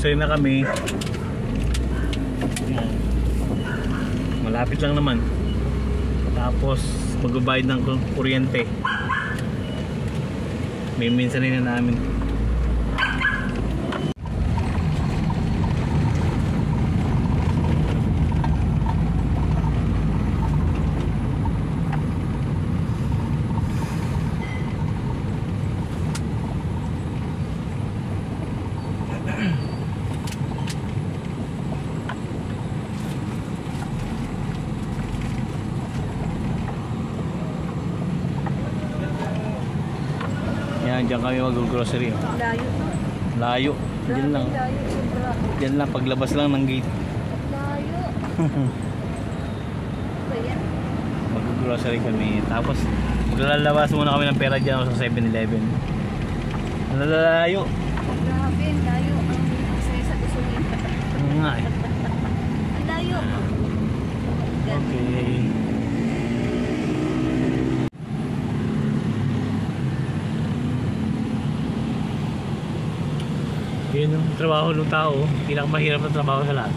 Mag-grocery na kami. Yan. Malapit lang naman. Tapos magbabayad ng kuryente. May minsan rin na namin. Yan, dyan kami mag-grocery. Layo to. Layo. Diyan lang. Layo, sobra. Diyan lang, paglabas lang ng gate. Layo. Kaya? Mag-grocery kami. Tapos, maglalabas muna kami ng pera dyan sa 7-Eleven. Layo. Grabe, layo. Ang saya sa gasolina. Ano nga eh. Ang layo. Okay. Yun yung trabaho ng tao. Pinakamahirap na trabaho sa lahat.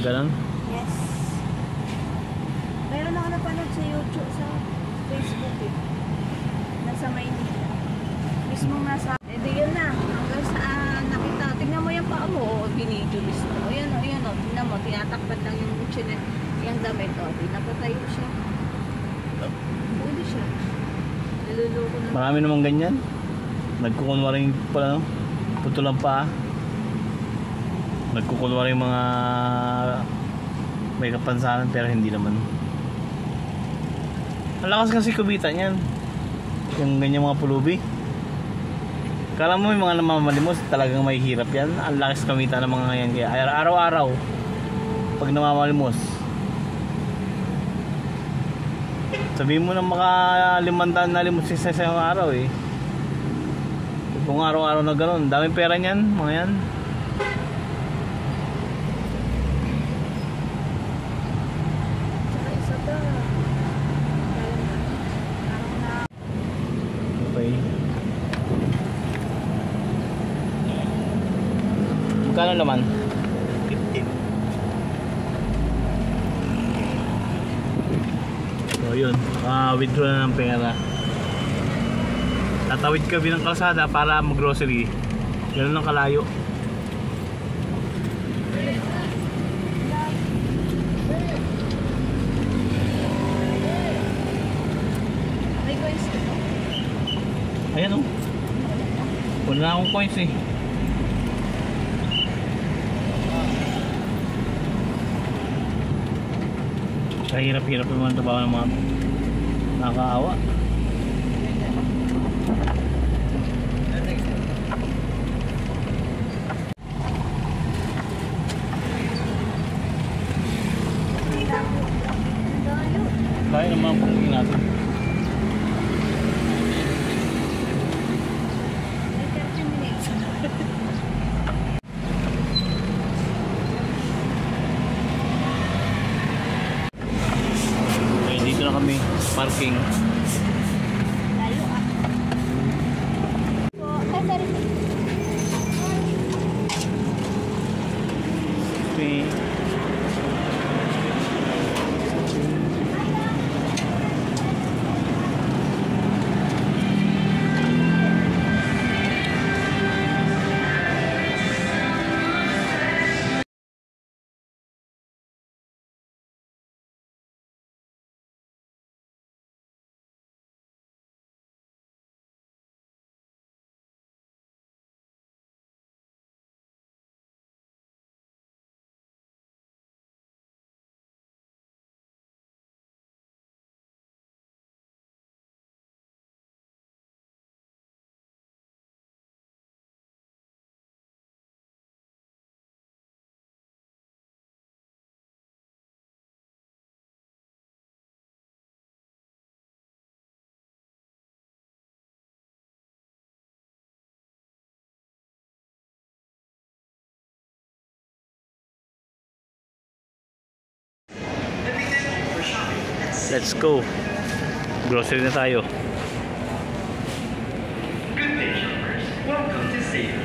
Ganon? Yes. Meron ako napanood sa YouTube, sa Facebook eh. Nasa Maynila. Mismo nasa, eh di yun na. Hanggang saan nakita. Tingnan mo yung paa mo. O, binidyo mismo. Ayan o, ayan o. Tingnan mo, tinatakpan lang yung chinet, yung damit o. Pinapatayo siya. Pwede siya. Naluloko na. Marami namang ganyan. Nagkukunwaring pala, no? Putulang pa. Nagkukunwaring mga may kapansanan pero hindi naman. Ang lakas kasi kumita niyan. Yung ganyan mga pulubi. Kala mo yung mga namamalimos talagang may hirap yan. Ang lakas kumita ng mga yan. Kaya araw-araw pag namamalimos, sabihin mo na maka 500 na limos sa isang araw eh. Kung araw-araw na gano'n, daming pera niyan, mga yan. Okay. Magkano naman? 15. So yun, withdraw na ng pera. Tatawid kami ng kalsada para mag-grocery. Ganun lang kalayo. May coins ito. Ayan o. Wala na akong coins eh. Kahirap-hirap yung mga trabaho ng mga nakakaawa. Kaya naman ang pangingin natin. May 30 minutes. Okay, dito na kami. Parking. Layo ah. Okay. Let's go. Grocery na tayo. Good day, shoppers. Welcome to Save.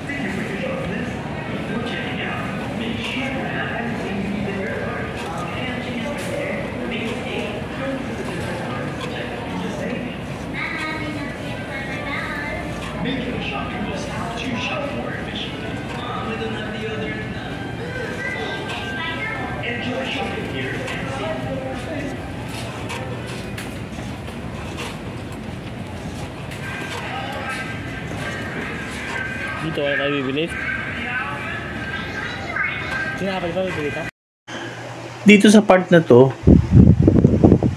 Thank you for your shopping. Before checking out, make sure you have everything you need in your cart. And check out there. Make it a don't visit the restaurant. Check out your savings. Make your shopping list to shop more efficiently. We don't have the other now. Enjoy shopping here and save. Dito wala tayo bibili. Sinapal pa bibili ka? Dito sa part na to,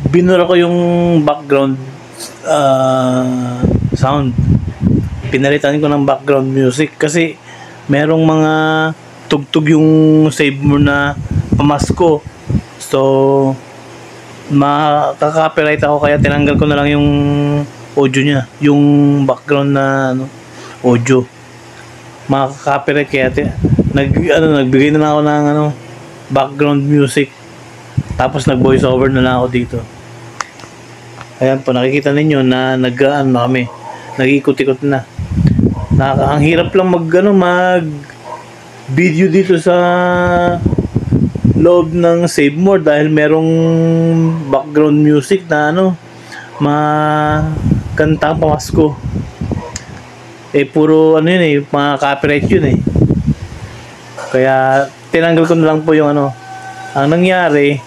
binura ko yung background sound. Pinalitan ko ng background music kasi merong mga tugtog yung save mo na pamasko. So makaka-copyright ako kaya tinanggal ko na lang yung audio niya, yung background na audio. Makaka-copyright kaya nagbigay na lang ako ng background music. Tapos nag-voice over na lang ako dito. Ayan po, nakikita ninyo na kami. Nag-ikot-ikot na. Ang hirap lang mag video dito sa loob ng Save More dahil merong background music na kantang pamasko. Puro yun mga copyright yun Kaya tinanggal ko na lang po yung Ang nangyari,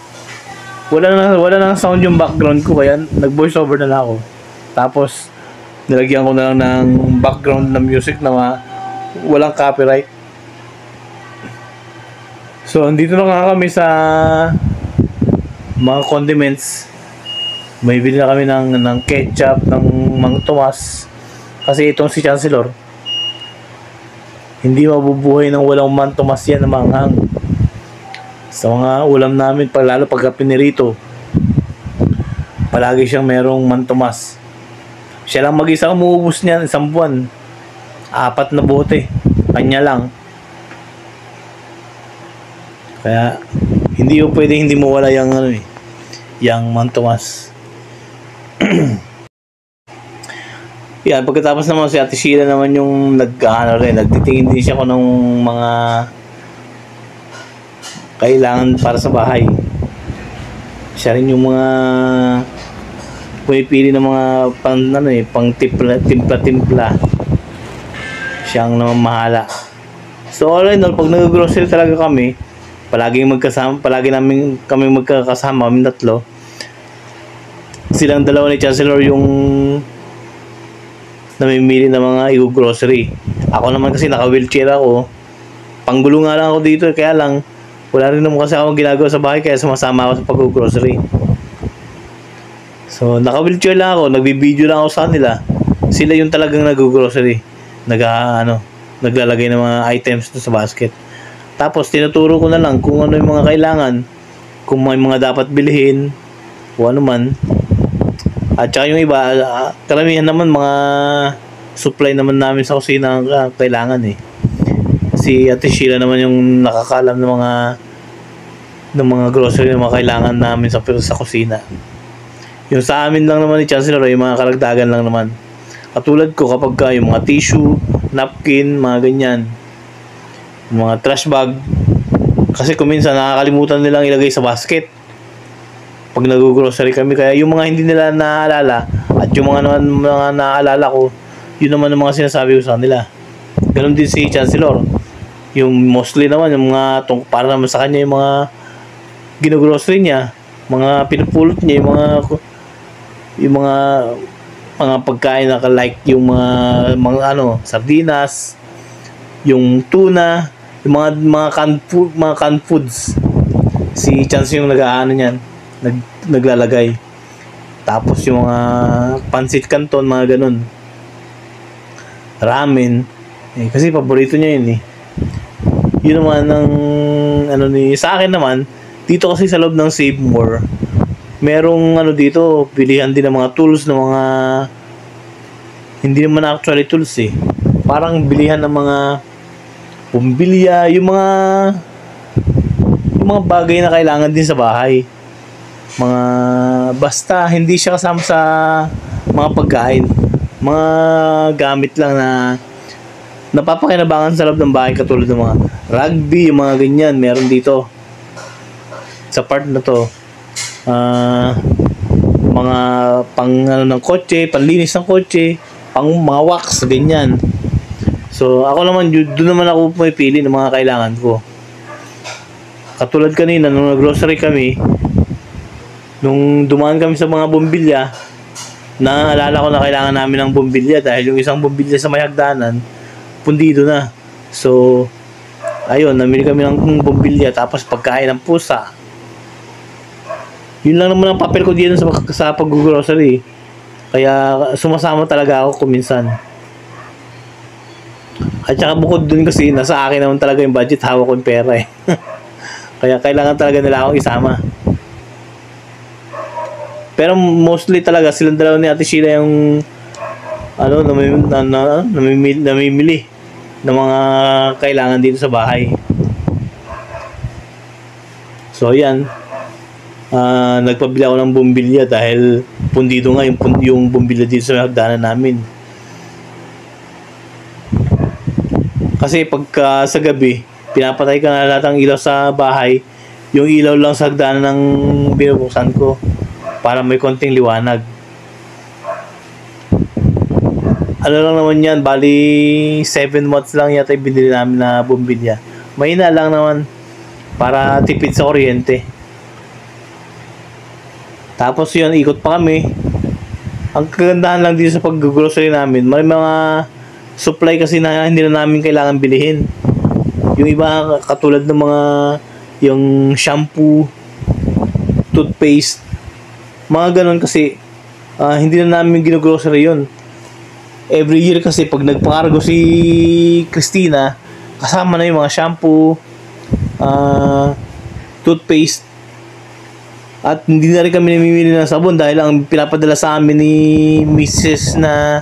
wala nang sound yung background ko kaya nag-voice over na lang ako. Tapos nilagyan ko na lang ng background na music na walang copyright. So andito na nga kami sa mga condiments. May bili na kami ng ketchup, ng Mang Tomas. Kasi itong si Chancellor, hindi mabubuhay ng walang Mang Tomas yan na manghang. Sa mga ulam namin, lalo pagka pinirito, palagi siyang merong Mang Tomas. Siya lang mag-isa umuubos niyan isang buwan. 4 na bote. Kanya lang. Kaya hindi mo pwede hindi mo wala yung yung Mang Tomas. Yan, pagkatapos naman si Ate Sheila naman yung nagtitingin din siya ko ng mga kailangan para sa bahay. Siya rin yung mga pumipili ng mga pang timpla. Siyang namamahala. So all in all, pag nag-grocery talaga kami, palagi kami magkakasama, kami tatlo. Silang dalawa ni Chancellor yung namimili ng mga i-grocery. Ako naman kasi naka-wheelchair ako. Panggulo nga lang ako dito, kaya lang wala rin naman kasi ako ginagawa sa bahay kaya sumasama ako sa pag-grocery. So naka-wheelchair lang ako, nagbi-video lang ako sa kanila. Sila yung talagang nag-grocery. Naglalagay ng mga items sa basket. Tapos tinuturo ko na lang kung ano yung mga kailangan, kung may mga dapat bilhin, o ano man. At saka yung iba, karamihan naman mga supply naman namin sa kusina ang kailangan Si Ate Sheila naman yung nakakalam ng mga grocery na mga kailangan namin sa kusina. Yung sa amin lang naman ni Chancellor, yung mga karagdagan lang naman. Katulad ko kapag yung mga tissue, napkin, mga ganyan. Yung mga trash bag. Kasi kung minsan nakakalimutan nilang ilagay sa basket pag nag-grocery kami, kaya yung mga hindi nila naaalala at yung mga naaalala ko, yun naman ang mga sinasabi ko sa kanila. Ganon din si Chancellor. Yung mostly naman yung mga para naman sa kanya yung mga gino-grocery niya, mga pinupulot niya, yung mga pagkain na like yung mga sardinas, yung tuna, yung mga canned foods. Si Chance yung naglalagay. Tapos yung mga pancit canton, mga ganun. Ramen. Kasi paborito niya yun Yun naman sa akin naman, dito kasi sa loob ng Save More, merong dito, bilihan din ng mga tools, ng mga hindi naman actually tools Parang bilihan ng mga bumbilya, yung mga bagay na kailangan din sa bahay. Mga basta hindi siya kasama sa mga pagkain. Mga gamit lang na napapakinabangan sa loob ng bahay, katulad ng mga rugby, yung mga ganyan, meron dito sa part na to. Mga pang ano ng kotse, panlinis ng kotse, pang mga wax, ganyan. So ako naman, doon naman ako pumipili ng mga kailangan ko. Katulad kanina nung nag-grocery kami, nung dumaan kami sa mga bumbilya, naalala ko na kailangan namin ng bumbilya dahil yung isang bumbilya sa may hagdanan pundido na. So ayun, namili kami ng bumbilya, tapos pagkain ng pusa. Yun lang naman ang papel ko dito sa pag-grocery. Kaya sumasama talaga ako kuminsan. At saka bukod dun kasi, nasa akin naman talaga yung budget, hawak ko yung pera eh. Kaya kailangan talaga nila akong isama. Pero mostly talaga silang dalawa ni Ate Sheila yung namimili ng mga kailangan dito sa bahay. So yan, nagpabili ako ng bumbilya dahil pundido nga yung bumbilya dito sa hagdanan namin. Kasi pagka sa gabi, pinapatay ka na lahat ng ilaw sa bahay, yung ilaw lang sa hagdanan ng binubuksan ko para may konting liwanag. Ano lang naman yan, bali 7 watts lang yata yung binili namin na bumbilya. Mahina lang naman para tipid sa kuryente. Tapos yun, ikot pa kami. Ang kagandahan lang dito sa pag-grocery namin, may mga supply kasi na hindi na namin kailangan bilihin. Yung iba katulad ng mga yung shampoo, toothpaste, mga ganon kasi hindi na namin gino-grocery yun. Every year kasi pag nagpakargo si Christina, kasama na yung mga shampoo, toothpaste, at hindi na rin kami namimili ng sabon dahil ang pinapadala sa amin ni Mrs. na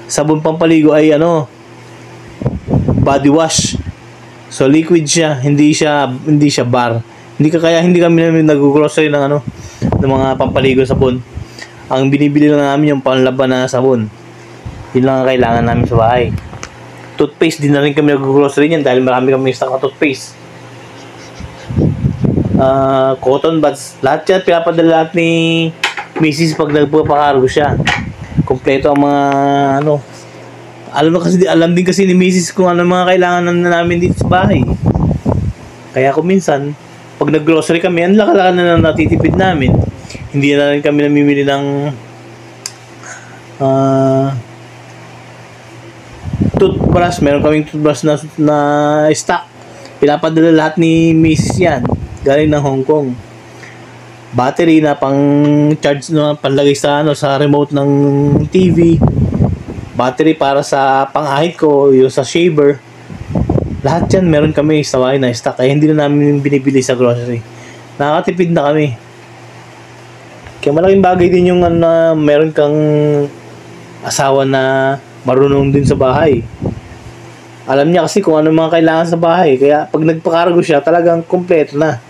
sabon pampaligo ay body wash. So liquid siya, hindi siya bar. Hindi kami nag-grocery ng ng mga pampaligo sabon. Ang binibili lang namin yung panlaban na sabon. Yun lang ang kailangan namin sa bahay. Toothpaste, din na rin kami nag-grocery niyan dahil marami kami stock na toothpaste. Cotton buds, lahat yan pinapadala lahat ni Mrs. pag nagpapakargo siya. Kompleto ang mga alam din kasi ni Mrs. kung ano mga kailangan namin dito sa bahay. Kaya kung minsan pag nag-grocery kami, ang laka-laka na natitipid namin. Hindi na rin kami namimili ng toothbrush. Meron kaming toothbrush na stock. Pinapadala lahat ni Mrs. yan. Galing ng Hong Kong. Battery na pang charge na panlagay sa sa remote ng TV. Battery para sa pang-ahit ko, yung sa shaver. Lahat yan meron kami sa bahay na stock. Kaya hindi na namin binibili sa grocery. Nakakatipid na kami. Kaya malaking bagay din yung meron kang asawa na marunong din sa bahay. Alam niya kasi kung ano mga kailangan sa bahay. Kaya pag nagpakargo siya, talagang kompleto na.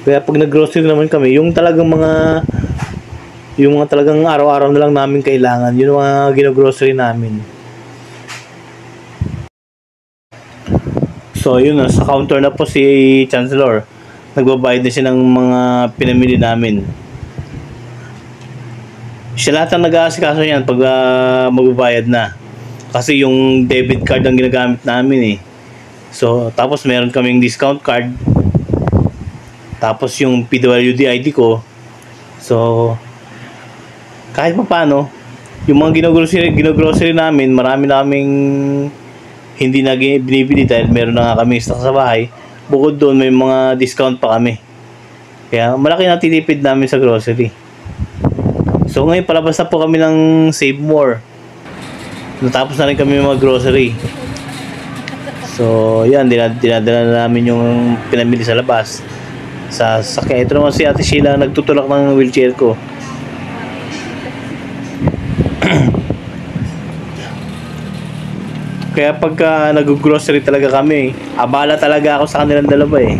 Kaya pag nag-grocery naman kami, yung talagang mga talagang araw-araw na lang namin kailangan, yun yung mga gino-grocery namin. So yun, sa counter na po si Chancellor. Nagbabayad na siya ng mga pinamili namin. Siya lahat ang nag-aasikaso yan pag magbabayad na. Kasi yung debit card ang ginagamit namin eh. So tapos meron kaming discount card. Tapos yung PWD ID ko. So kahit pa paano, yung mga gino-grocery namin, marami naming hindi na binibili dahil meron na nga kami stock sa bahay. Bukod doon, may mga discount pa kami. Kaya malaki na titipid namin sa grocery. So ngayon palabas na po kami ng Save More. Natapos na rin kami mga grocery. So yan, dinadala na namin yung pinamili sa labas. Sa sakya. Ito naman si Ate Sheila nagtutulak ng wheelchair ko. Kaya pagka nag-grocery talaga kami, abala talaga ako sa kanilang dalawa eh.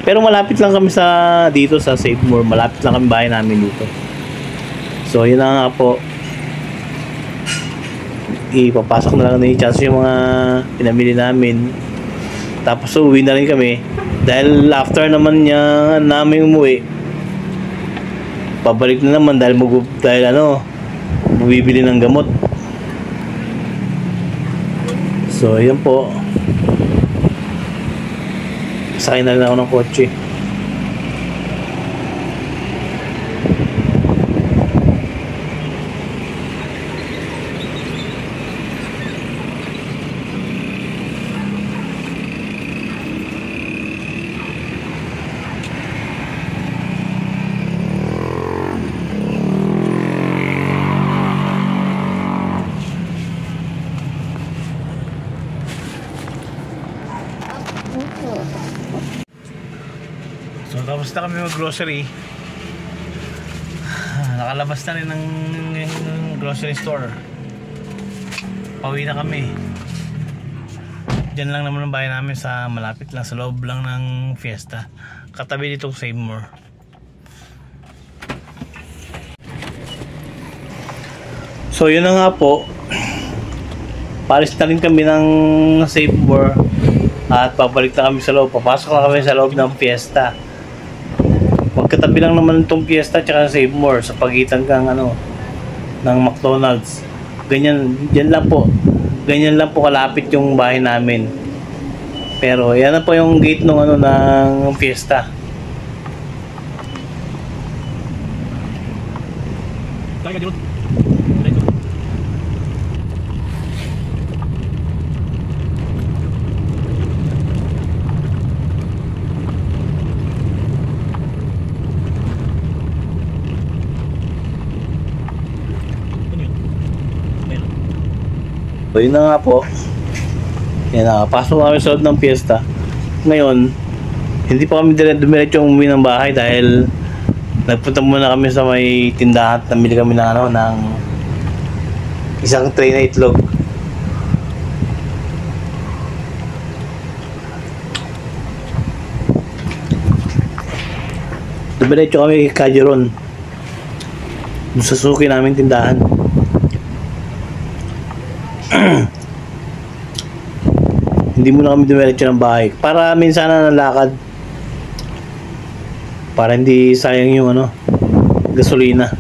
Pero malapit lang kami sa dito sa Save More, malapit lang kami bahay namin dito. So yun na nga po. Ipapasok na lang ni Chance yung mga pinamili namin. Tapos uwi na rin kami. Dahil after naman niya namin umuwi, pabalik na naman dahil bibili ng gamot. So yun po. Sakay na rin ako ng kotse. So tapos na kami mag-grocery. Nakalabas na rin ng grocery store. Pauwi na kami. Diyan lang naman ang bahay namin, sa malapit lang, sa loob lang ng Fiesta. Katabi dito Save More. So yun na nga po. Palis na rin kami ng Save More. At pabalik na kami sa loob. Papasok na kami sa loob ng Fiesta. Magkatabi lang naman itong Fiesta at Save More sa pagitan ng McDonald's. Ganyan lang po kalapit yung bahay namin. Pero yan na po yung gate ng Fiesta. So yun na nga po. Yan na, pasok kami sa loob ng Fiesta. Ngayon, hindi pa kami dumiretso umuwi ng bahay dahil nagpunta muna kami sa may tindahan. Namili kami ng isang tray na itlog. Dumiretso kami kay Kajeron. Doon sa suki namin tindahan. Hindi muna kami dumiretso ng bahay para minsan na nalakad, para hindi sayang yung gasolina.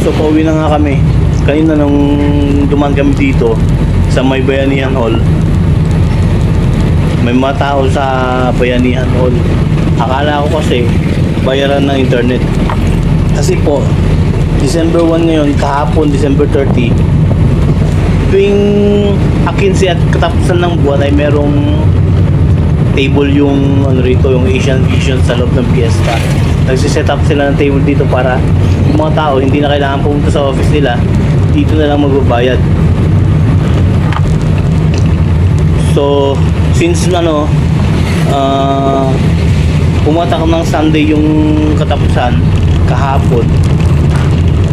So pauwi na nga kami. Kanina nung dumaan kami dito sa may Bayanihan Hall, may mga tao sa Bayanihan Hall. Akala ko kasi bayaran ng internet. Kasi po, December 1 ngayon, kahapon December 30, tuwing akinsi at katapusan ng buwan ay merong table yung ano rito, yung Asian Vision sa loob ng Fiesta. Nagsiset up sila ng table dito para yung mga tao hindi na kailangan pumunta sa office nila, dito na lang magbabayad. So since pumatak ng Sunday yung katapusan kahapon,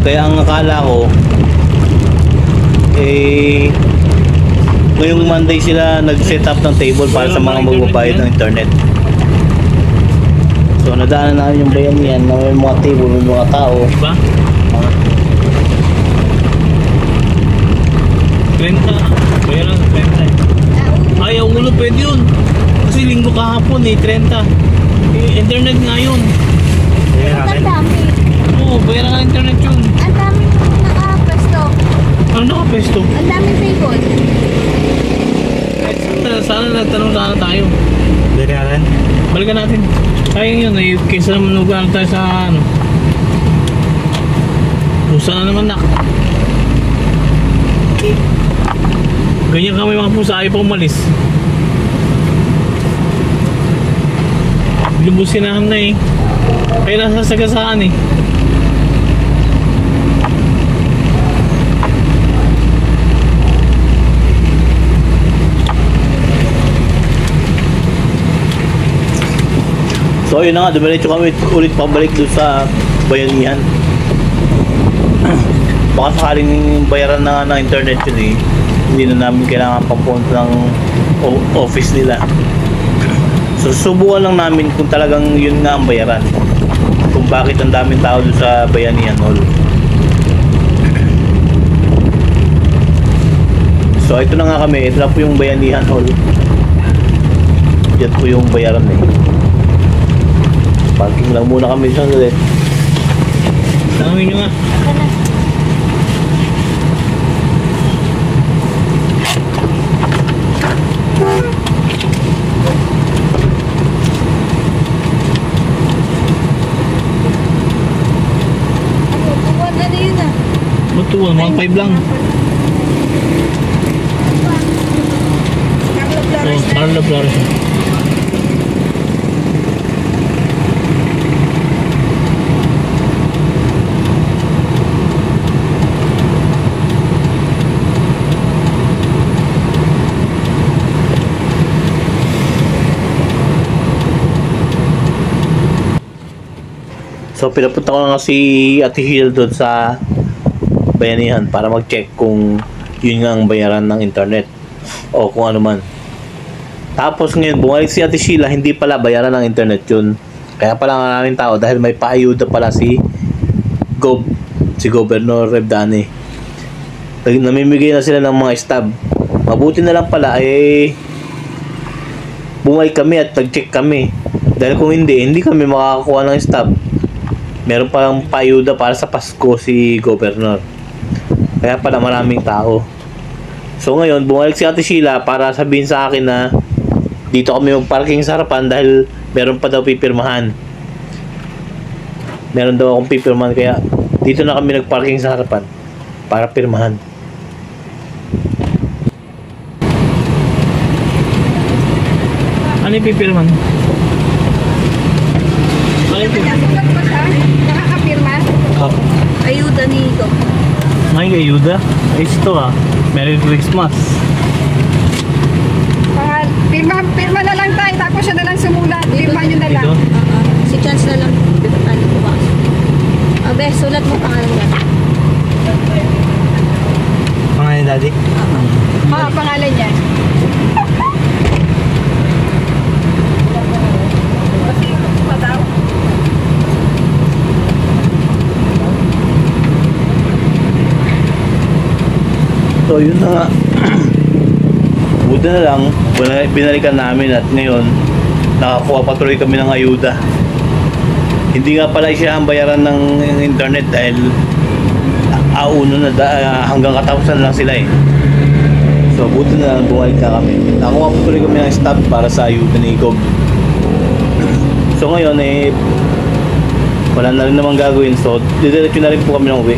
kaya ang akala ko ngayong Monday sila nag-set up ng table para sa mga magbabayad ng internet. So nadaanan namin yung bayanihan na may mga table, may mga tao. Diba? 30. Bayaran sa 30. Ay, ang ulo pwede yun. Kasi linggo kahapon 30. Internet nga yun. Ang dami. Oo, bayaran nga internet yun. Ang dami nakapesto. Ano nakapesto? Ang daming table. Sana nagtanong tayo. Bayaran? Balikan natin. Sayang yun, kaysa naman nagano tayo sa ano. Pusa na naman nak. Ganyan kami mga pusa, ayaw pa umalis. Lubusin na eh. Kaya nasa sagasaan eh. So yun na nga, dumiretso kami ulit pabalik doon sa bayanihan. Baka sakaling bayaran na nga ng internet yun eh, hindi na namin kailangan papunta ng office nila. So susubukan lang namin kung talagang yun nga ang bayaran, kung bakit ang daming tao doon sa Bayanihan Hall. So ito na nga kami, ito na po yung Bayanihan Hall. Diyan po yung bayaran eh. Parking lang muna kami sa ulit. Tanawin nyo nga. Buwan na yun ah. Matuwa, mga 5 lang. Carlo Flores Oh, Carlo Flores. So pinapunta ko na nga si Ate Hill doon sa Bayanihan para mag-check kung yun nga ang bayaran ng internet o kung ano man. Tapos ngayon bumalik si Ate Sheila, hindi pala bayaran ng internet yun. Kaya pala maraming tao dahil may paayuda pala si Governor Rebdane. Namimigay na sila ng mga stab. Mabuti na lang pala bumalik kami at nag-check kami. Dahil kung hindi kami makakakuha ng stab. Meron palang paayuda para sa Pasko si Governor. Kaya pala maraming tao. So ngayon, bumalik si Ate Sheila para sabihin sa akin na dito kami mag-parking sa harapan dahil meron pa daw pipirmahan. Meron daw akong pipirmahan kaya dito na kami nag-parking sa harapan para pirmahan. Ano yung pipirman? Ano yung pipirman? Nasulat mo siya? Nakakapirma? Oh. Ayuda ni Ito. May ayuda? Ay, ito Merry Christmas. Pirma na lang tayo, tapos siya na lang sumulat. Pirma nyo na lang. Dito? Si Chance na lang. Ano bukas. Abe, sulat mo pangalan niya. Pangalan daddy? Pangalan niya. So yun na nga. Buti na lang, binalikan namin at ngayon nakakuha patuloy kami ng ayuda. Hindi nga pala siya ang bayaran ng internet dahil hanggang katapusan lang sila eh. So buti na lang bumalik na kami. Nakakuha patuloy kami ng stop para sa ayuda ni Gov. So ngayon wala na rin naman gagawin, so didiretso na rin po kami ng uwi.